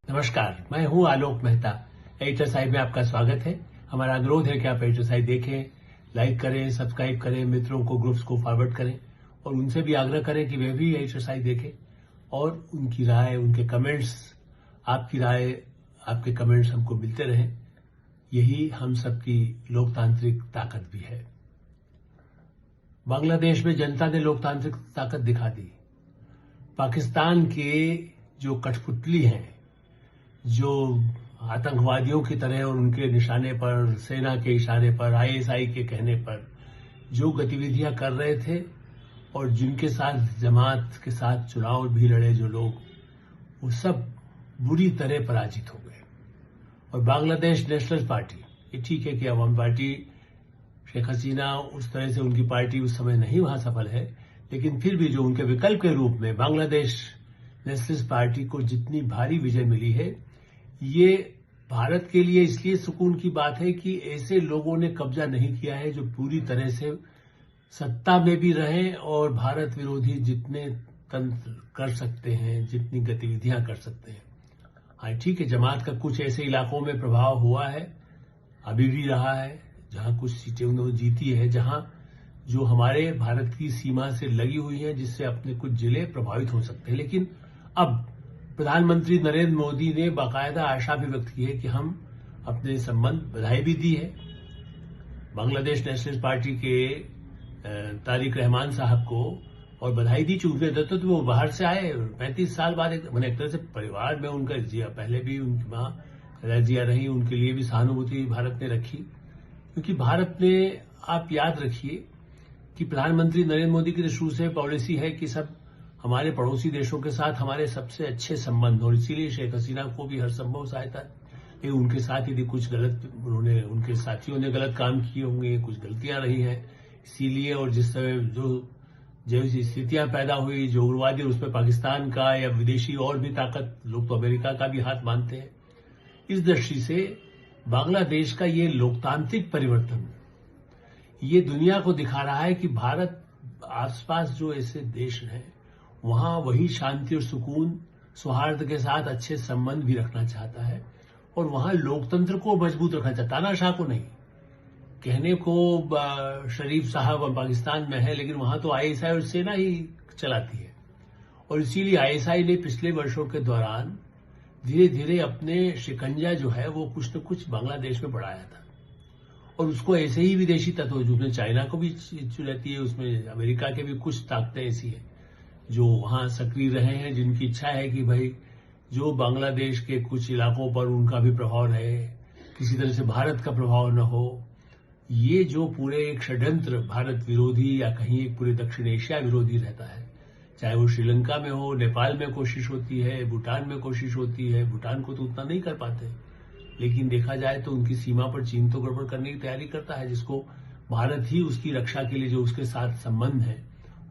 नमस्कार, मैं हूं आलोक मेहता। एडिटर साइड में आपका स्वागत है। हमारा अनुरोध है कि आप एडिटर साइड देखें, लाइक करें, सब्सक्राइब करें, मित्रों को, ग्रुप्स को फॉरवर्ड करें और उनसे भी आग्रह करें कि वे भी एडिटर साइड देखें और उनकी राय, उनके कमेंट्स, आपकी राय, आपके कमेंट्स हमको मिलते रहें। यही हम सबकी लोकतांत्रिक ताकत भी है। बांग्लादेश में जनता ने लोकतांत्रिक ताकत दिखा दी। पाकिस्तान के जो कठपुतली हैं, जो आतंकवादियों की तरह और उनके निशाने पर, सेना के इशारे पर, आईएसआई के कहने पर जो गतिविधियां कर रहे थे और जिनके साथ जमात के साथ चुनाव भी लड़े जो लोग, वो सब बुरी तरह पराजित हो गए। और बांग्लादेश नेशनल पार्टी, ये ठीक है कि अवाम पार्टी, शेख हसीना, उस तरह से उनकी पार्टी उस समय नहीं वहां सफल है, लेकिन फिर भी जो उनके विकल्प के रूप में बांग्लादेश नेशनल पार्टी को जितनी भारी विजय मिली है, ये भारत के लिए इसलिए सुकून की बात है कि ऐसे लोगों ने कब्जा नहीं किया है जो पूरी तरह से सत्ता में भी रहे और भारत विरोधी जितने तंत्र कर सकते हैं, जितनी गतिविधियां कर सकते हैं। हाँ ठीक है, जमात का कुछ ऐसे इलाकों में प्रभाव हुआ है, अभी भी रहा है, जहां कुछ सीटें उन्होंने जीती है, जहां जो हमारे भारत की सीमा से लगी हुई है, जिससे अपने कुछ जिले प्रभावित हो सकते हैं। लेकिन अब प्रधानमंत्री नरेंद्र मोदी ने बाकायदा आशा भी व्यक्त की है कि हम अपने संबंध, बधाई भी दी है बांग्लादेश नेशनल पार्टी के तारिक रहमान साहब को, और बधाई दी चूंकि तो वो बाहर से आए 35 साल बाद, एक तरह से परिवार में उनका जिया, पहले भी उनकी मां रजिया रही, उनके लिए भी सहानुभूति भारत ने रखी। क्योंकि भारत ने, आप याद रखिए कि प्रधानमंत्री नरेंद्र मोदी की शुरू से पॉलिसी है कि सब हमारे पड़ोसी देशों के साथ हमारे सबसे अच्छे संबंध, और इसीलिए शेख हसीना को भी हर संभव सहायता। लेकिन उनके साथ यदि कुछ गलत, उन्होंने, उनके साथियों ने गलत काम किए होंगे, कुछ गलतियां रही हैं, इसीलिए, और जिस समय जो स्थितियां पैदा हुई, जो उग्रवादी, उसमें पाकिस्तान का या विदेशी और भी ताकत, लोग तो अमेरिका का भी हाथ मानते हैं। इस दृष्टि से बांग्लादेश का ये लोकतांत्रिक परिवर्तन ये दुनिया को दिखा रहा है कि भारत आसपास जो ऐसे देश हैं, वहां वही शांति और सुकून, सौहार्द के साथ अच्छे संबंध भी रखना चाहता है और वहां लोकतंत्र को मजबूत रखना चाहता है, तानाशाह को नहीं। कहने को शरीफ साहब पाकिस्तान में है, लेकिन वहां तो आईएसआई और सेना ही चलाती है। और इसीलिए आईएसआई ने पिछले वर्षों के दौरान धीरे धीरे अपने शिकंजा जो है वो कुछ न कुछ बांग्लादेश में बढ़ाया था। और उसको ऐसे ही विदेशी तत्व, जिसमें चाइना को भी रहती है, उसमें अमेरिका के भी कुछ ताकतें ऐसी है जो वहां सक्रिय रहे हैं, जिनकी इच्छा है कि भाई जो बांग्लादेश के कुछ इलाकों पर उनका भी प्रभाव रहे, किसी तरह से भारत का प्रभाव न हो। ये जो पूरे एक षड्यंत्र भारत विरोधी या कहीं एक पूरे दक्षिण एशिया विरोधी रहता है, चाहे वो श्रीलंका में हो, नेपाल में कोशिश होती है, भूटान में कोशिश होती है। भूटान को तो उतना नहीं कर पाते, लेकिन देखा जाए तो उनकी सीमा पर चीन तो गड़बड़ करने की तैयारी करता है, जिसको भारत ही उसकी रक्षा के लिए जो उसके साथ संबंध है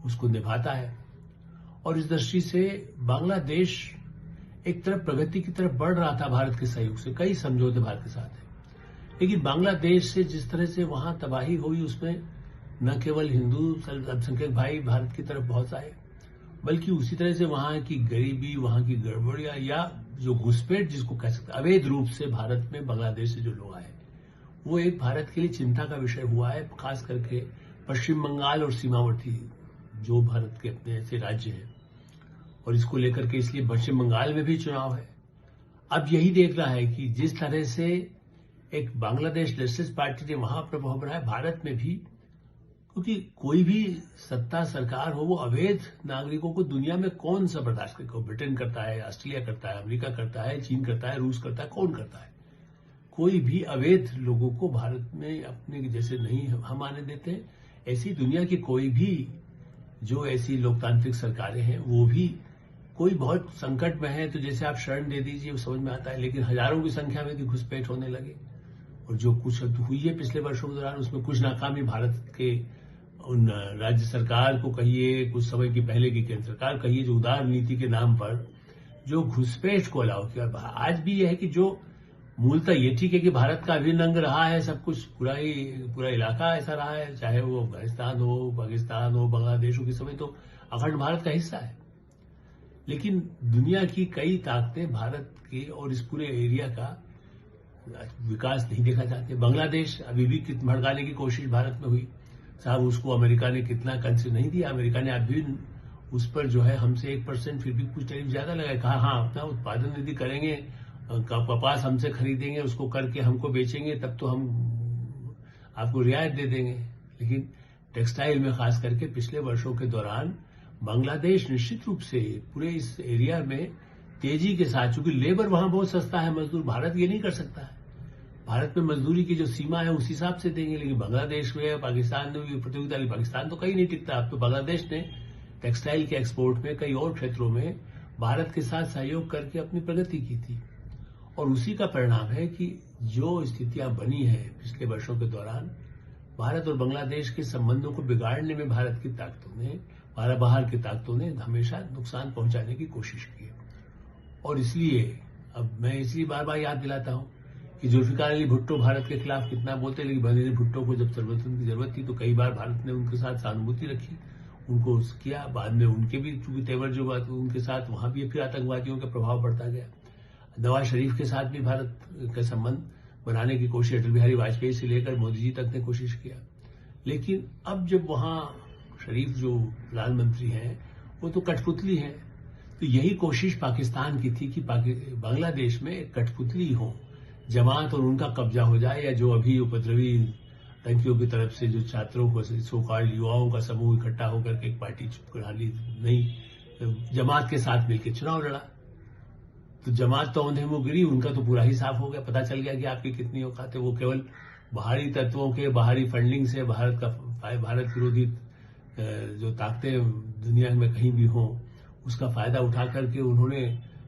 उसको निभाता है। और इस दृष्टि से बांग्लादेश एक तरफ प्रगति की तरफ बढ़ रहा था भारत के सहयोग से, कई समझौते भारत के साथ है। लेकिन बांग्लादेश से जिस तरह से वहां तबाही हुई, उसमें न केवल हिंदू अल्पसंख्यक भाई भारत की तरफ बहुत आए, बल्कि उसी तरह से वहां की गरीबी, वहां की गड़बड़ियां या जो घुसपैठ जिसको कह सकते हैं, अवैध रूप से भारत में बांग्लादेश से जो लोग आए, वो एक भारत के लिए चिंता का विषय हुआ है। खास करके पश्चिम बंगाल और सीमावर्ती जो भारत के अपने ऐसे राज्य हैं, और इसको लेकर के इसलिए पश्चिम बंगाल में भी चुनाव है। अब यही देखना है कि जिस तरह से एक बांग्लादेश नेशनलिस्ट पार्टी ने वहां प्रभाव बनाया, भारत में भी, क्योंकि कोई भी सत्ता सरकार हो, वो अवैध नागरिकों को दुनिया में कौन सा बर्दाश्त करेगा। ब्रिटेन करता है, ऑस्ट्रेलिया करता है, अमेरिका करता है, चीन करता है, रूस करता है, कौन करता है? कोई भी अवैध लोगों को भारत में अपने जैसे नहीं हम आने देते। ऐसी दुनिया की कोई भी जो ऐसी लोकतांत्रिक सरकारें हैं, वो भी कोई बहुत संकट में है तो जैसे आप शरण दे दीजिए, वो समझ में आता है। लेकिन हजारों की संख्या में भी घुसपैठ होने लगे, और जो कुछ हुई है पिछले वर्षों के दौरान, उसमें कुछ नाकामी भारत के उन राज्य सरकार को कहिए, कुछ समय की पहले की केंद्र सरकार कहिए, जो उदार नीति के नाम पर जो घुसपैठ को अलाउ किया। आज भी यह है कि जो मूलतः ये ठीक है कि भारत का अभिन्न अंग रहा है, सब कुछ पूरा इलाका ऐसा रहा है, चाहे वो अफगानिस्तान हो, पाकिस्तान हो, बांग्लादेश हो, किस समय तो अखंड भारत का हिस्सा है। लेकिन दुनिया की कई ताकतें भारत के और इस पूरे एरिया का विकास नहीं देखा जाते। बांग्लादेश अभी भी भड़काने की कोशिश भारत में हुई। साहब उसको अमेरिका ने कितना कंसिडर नहीं दिया। अमेरिका ने अभी उस पर जो है हमसे 1% फिर भी कुछ टैरिफ ज्यादा लगाया। कहा हाँ अपना उत्पादन यदि करेंगे, कपास हमसे खरीदेंगे, उसको करके हमको बेचेंगे, तब तो हम आपको रियायत दे देंगे। लेकिन टेक्सटाइल में खास करके पिछले वर्षों के दौरान बांग्लादेश निश्चित रूप से पूरे इस एरिया में तेजी के साथ, चूंकि लेबर वहां बहुत सस्ता है, मजदूर भारत ये नहीं कर सकता है। भारत में मजदूरी की जो सीमा है उस हिसाब से देंगे, लेकिन बांग्लादेश में, पाकिस्तान में भी प्रतियोगिता ली। पाकिस्तान तो कहीं नहीं टिकता। अब तो बांग्लादेश ने टेक्सटाइल के एक्सपोर्ट में कई और क्षेत्रों में भारत के साथ सहयोग करके अपनी प्रगति की थी। और उसी का परिणाम है कि जो स्थितियां बनी है पिछले वर्षों के दौरान, भारत और बांग्लादेश के संबंधों को बिगाड़ने में भारत की ताकतों ने, बाहर की ताकतों ने हमेशा नुकसान पहुंचाने की कोशिश की। और इसलिए अब मैं बार बार याद दिलाता हूं कि जुल्फिकार अली भुट्टो भारत के खिलाफ कितना बोलते, लेकिन बेनजीर भुट्टो को जब समर्थन की जरूरत थी तो कई बार भारत ने उनके साथ सहानुभूति रखी, उनको किया। बाद में उनके भी चूंकि तेवर जो बात उनके साथ, वहां भी फिर आतंकवादियों का प्रभाव बढ़ता गया। नवाज शरीफ के साथ भी भारत का संबंध बनाने की कोशिश अटल बिहारी वाजपेयी से लेकर मोदी जी तक ने कोशिश किया। लेकिन अब जब वहां शरीफ जो प्रधानमंत्री हैं वो तो कठपुतली हैं, तो यही कोशिश पाकिस्तान की थी कि बांग्लादेश में एक कठपुतली हो, जमात और उनका कब्जा हो जाए, या जो अभी उपद्रवी आतंकियों की तरफ से जो छात्रों को, सोकाल्ड युवाओं का समूह इकट्ठा होकर के एक पार्टी प्रणाली नहीं, जमात के साथ मिलकर चुनाव लड़ा। तो जमात तो औंधे मुंह गिरी, उनका तो पूरा ही साफ हो गया। पता चल गया कि आपकी कितनी औकात है। वो केवल बाहरी तत्वों के बाहरी फंडिंग से भारत विरोधी जो ताकतें दुनिया में कहीं भी हों उसका फायदा उठा करके उन्होंने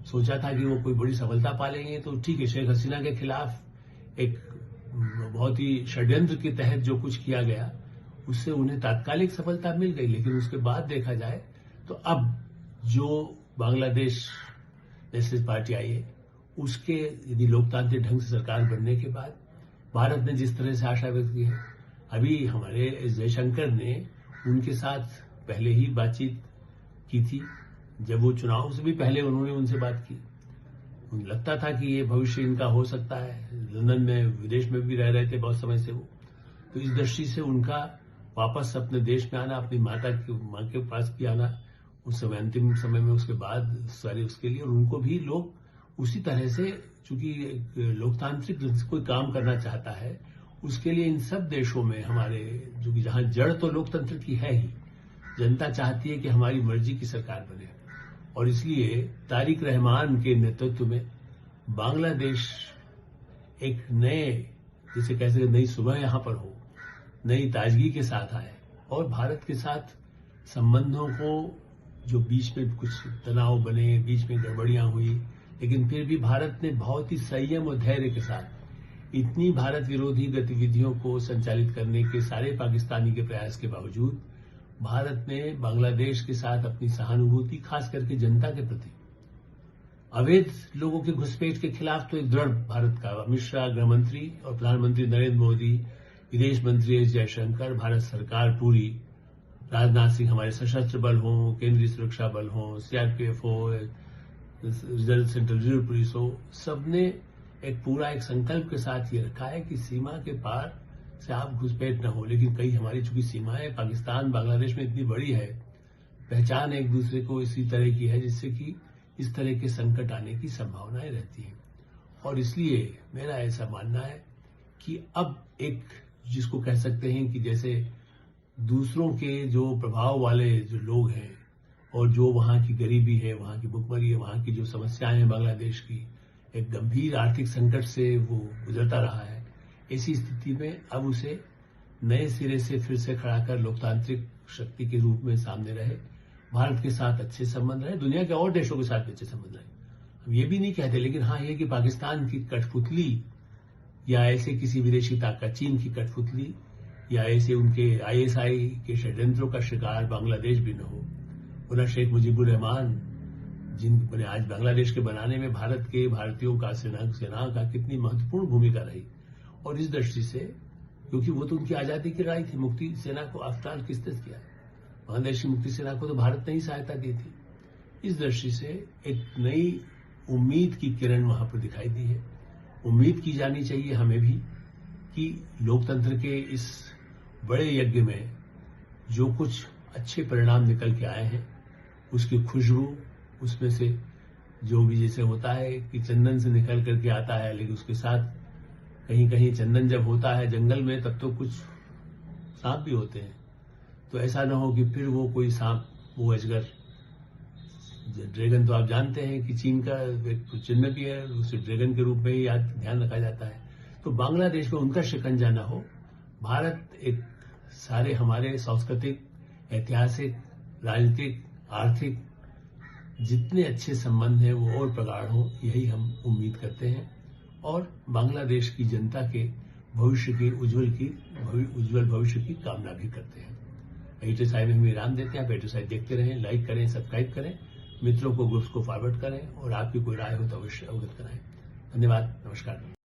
सोचा था कि वो कोई बड़ी सफलता पा लेंगे। तो ठीक है, शेख हसीना के खिलाफ एक बहुत ही षड्यंत्र के तहत जो कुछ किया गया उससे उन्हें तात्कालिक सफलता मिल गई। लेकिन उसके बाद देखा जाए तो अब जो बांग्लादेश नेशनलिस्ट पार्टी आई है, उसके यदि लोकतांत्रिक ढंग से सरकार बनने के बाद भारत ने जिस तरह से आशा व्यक्त की है, अभी हमारे एस जयशंकर ने उनके साथ पहले ही बातचीत की थी। जब वो चुनाव से भी पहले उन्होंने उनसे बात की, उन्हें लगता था कि ये भविष्य इनका हो सकता है। लंदन में, विदेश में भी रह रहे थे बहुत समय से वो, तो इस दृष्टि से उनका वापस अपने देश में आना, अपनी माँ के पास भी आना उस समय अंतिम समय में, उसके बाद सारे उसके लिए, और उनको भी लोग उसी तरह से, चूंकि लोकतांत्रिक कोई काम करना चाहता है उसके लिए इन सब देशों में हमारे, जो कि जहां जड़ तो लोकतंत्र की है ही, जनता चाहती है कि हमारी मर्जी की सरकार बने। और इसलिए तारिक रहमान के नेतृत्व में बांग्लादेश एक नए, जिसे कह सकते नई सुबह यहां पर हो, नई ताजगी के साथ आए और भारत के साथ संबंधों को, जो बीच में कुछ तनाव बने, बीच में गड़बड़ियां हुई, लेकिन फिर भी भारत ने बहुत ही संयम और धैर्य के साथ इतनी भारत विरोधी गतिविधियों को संचालित करने के सारे पाकिस्तानी के प्रयास के बावजूद भारत ने बांग्लादेश के साथ अपनी सहानुभूति, खास करके जनता के प्रति, अवैध लोगों के घुसपैठ के खिलाफ तो एक दृढ़ भारत का अमित शाह गृहमंत्री और प्रधानमंत्री नरेंद्र मोदी, विदेश मंत्री एस जयशंकर, भारत सरकार पूरी, राजनाथ सिंह, हमारे सशस्त्र बल हों, केंद्रीय सुरक्षा बल हों, सीआरपीएफ हो, रिजर्व सेंट्रल रिजर्व पुलिस हो, सबने एक पूरा एक संकल्प के साथ ये रखा है कि सीमा के पार से आप घुसपैठ न हो। लेकिन कई हमारी चूंकि सीमाएं पाकिस्तान बांग्लादेश में इतनी बड़ी है, पहचान एक दूसरे को इसी तरह की है, जिससे कि इस तरह के संकट आने की संभावनाएं रहती हैं। और इसलिए मेरा ऐसा मानना है कि अब एक, जिसको कह सकते हैं कि जैसे दूसरों के जो प्रभाव वाले जो लोग हैं और जो वहां की गरीबी है, वहां की भुखमरी है, वहां की जो समस्याएं हैं बांग्लादेश की, एक गंभीर आर्थिक संकट से वो गुजरता रहा है। ऐसी स्थिति में अब उसे नए सिरे से फिर से खड़ा कर लोकतांत्रिक शक्ति के रूप में सामने रहे, भारत के साथ अच्छे संबंध रहे, दुनिया के और देशों के साथ भी अच्छे संबंध रहे। हम ये भी नहीं कहते, लेकिन हाँ ये कि पाकिस्तान की कठपुतली या ऐसे किसी विदेशी ताकत, चीन की कठपुतली या ऐसे उनके आईएसआई के षड्यंत्रों का शिकार बांग्लादेश भी न हो। उन्हें शेख मुजीबुर रहमान, जिन आज बांग्लादेश के बनाने में भारत के, भारतीयों का, सेना का कितनी महत्वपूर्ण भूमिका रही। और इस दृष्टि से, क्योंकि वो तो उनकी आजादी की लड़ाई थी, मुक्ति सेना को अफ्तार किसने किया, बांग्लादेश की मुक्ति सेना को तो भारत ने ही सहायता दी थी। इस दृष्टि से एक नई उम्मीद की किरण वहां पर दिखाई दी है। उम्मीद की जानी चाहिए हमें भी कि लोकतंत्र के इस बड़े यज्ञ में जो कुछ अच्छे परिणाम निकल के आए हैं उसकी खुशबू, उसमें से जो भी जैसे होता है कि चंदन से निकल करके आता है, लेकिन उसके साथ कहीं कहीं चंदन जब होता है जंगल में तब तो कुछ सांप भी होते हैं। तो ऐसा ना हो कि फिर वो कोई सांप, वो अजगर, ड्रैगन तो आप जानते हैं कि चीन का एक चिन्ह भी है, उसे ड्रैगन के रूप में ही ध्यान रखा जाता है। तो बांग्लादेश में उनका शिकंजा न हो। भारत एक सारे हमारे सांस्कृतिक, ऐतिहासिक, राजनीतिक, आर्थिक जितने अच्छे संबंध हैं वो और प्रगाढ़ हो, यही हम उम्मीद करते हैं और बांग्लादेश की जनता के भविष्य की उज्जवल भविष्य की कामना भी करते हैं। एडिटर साहब में हम विराम देते हैं। आप एडिटर साहब देखते रहें, लाइक करें, सब्सक्राइब करें, मित्रों को, ग्रुप्स को फॉरवर्ड करें और आपकी कोई राय हो तो अवश्य अवगत कराएं। धन्यवाद, नमस्कार।